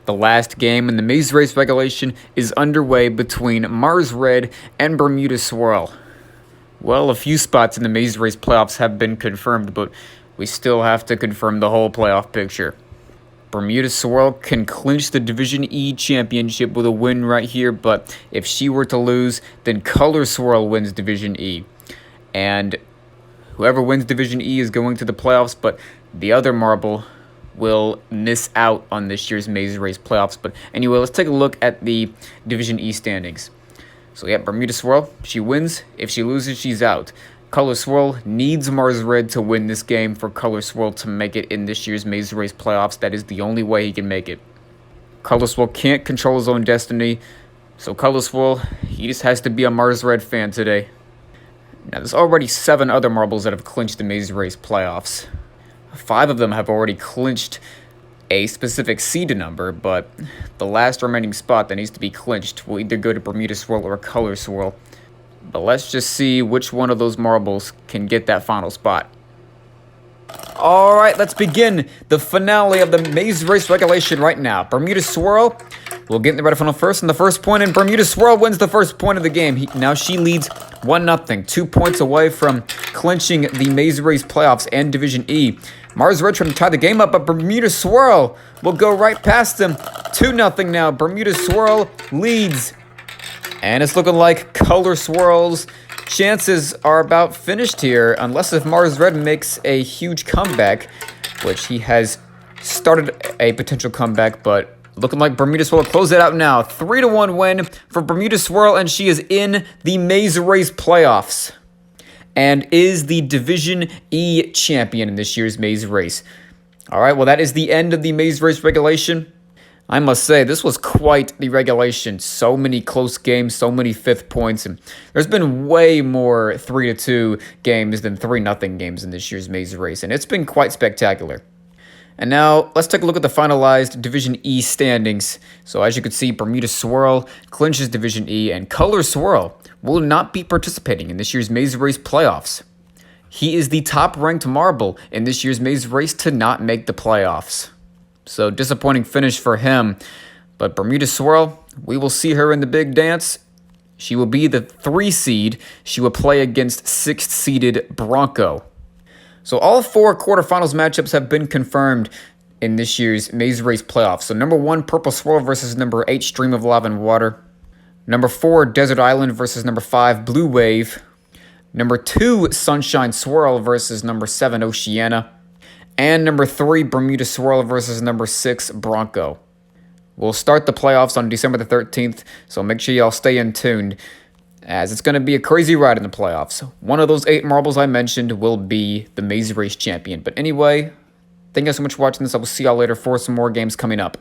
The last game in the Maze Race regulation is underway between Mars Red and Bermuda Swirl. Well, a few spots in the Maze Race playoffs have been confirmed, but we still have to confirm the whole playoff picture. Bermuda Swirl can clinch the Division E championship with a win right here, but if she were to lose, then Color Swirl wins Division E. And whoever wins Division E is going to the playoffs, but the other marble will miss out on this year's Maze Race playoffs. But anyway, let's take a look at the Division E standings. So yeah, Bermuda Swirl, she wins. If she loses, she's out. Color Swirl needs Mars Red to win this game for Color Swirl to make it in this year's Maze Race playoffs. That is the only way he can make it. Color Swirl can't control his own destiny, so Color Swirl, he just has to be a Mars Red fan today. Now, there's already 7 other marbles that have clinched the Maze Race playoffs. 5 of them have already clinched a specific seed number, but the last remaining spot that needs to be clinched will either go to Bermuda Swirl or Color Swirl. But let's just see which one of those marbles can get that final spot. Alright, let's begin the finale of the Maze Race regulation right now. Bermuda Swirl will get in the red funnel first, and the first point, and Bermuda Swirl wins the first point of the game. Now she leads 1-0, 2 points away from clinching the Maze Race playoffs and Division E. Mars Red trying to tie the game up, but Bermuda Swirl will go right past him. 2-0 now. Bermuda Swirl leads. And it's looking like Color Swirl's chances are about finished here, unless if Mars Red makes a huge comeback, which he has started a potential comeback, but looking like Bermuda Swirl will close it out now. 3-1 win for Bermuda Swirl, and she is in the Maze Race playoffs and is the Division E champion in this year's Maze Race. All right, well, that is the end of the Maze Race regulation. I must say, this was quite the regulation. So many close games, so many 5th points, and there's been way more 3-2 games than 3-0 games in this year's Maze Race, and it's been quite spectacular. And now, let's take a look at the finalized Division E standings. So as you can see, Bermuda Swirl clinches Division E, and Color Swirl will not be participating in this year's Maze Race playoffs. He is the top-ranked marble in this year's Maze Race to not make the playoffs. So disappointing finish for him. But Bermuda Swirl, we will see her in the big dance. She will be the 3 seed. She will play against 6th-seeded Bronco. So all 4 quarterfinals matchups have been confirmed in this year's Maze Race playoffs. So number 1, Purple Swirl versus number 8, Stream of Lava and Water. Number 4, Desert Island versus number 5, Blue Wave. Number 2, Sunshine Swirl versus number 7, Oceana. And number 3, Bermuda Swirl versus number 6, Bronco. We'll start the playoffs on December the 13th, so make sure y'all stay in tuned, as it's going to be a crazy ride in the playoffs. One of those 8 marbles I mentioned will be the Maze Race champion. But anyway, thank you so much for watching this. I will see y'all later for some more games coming up.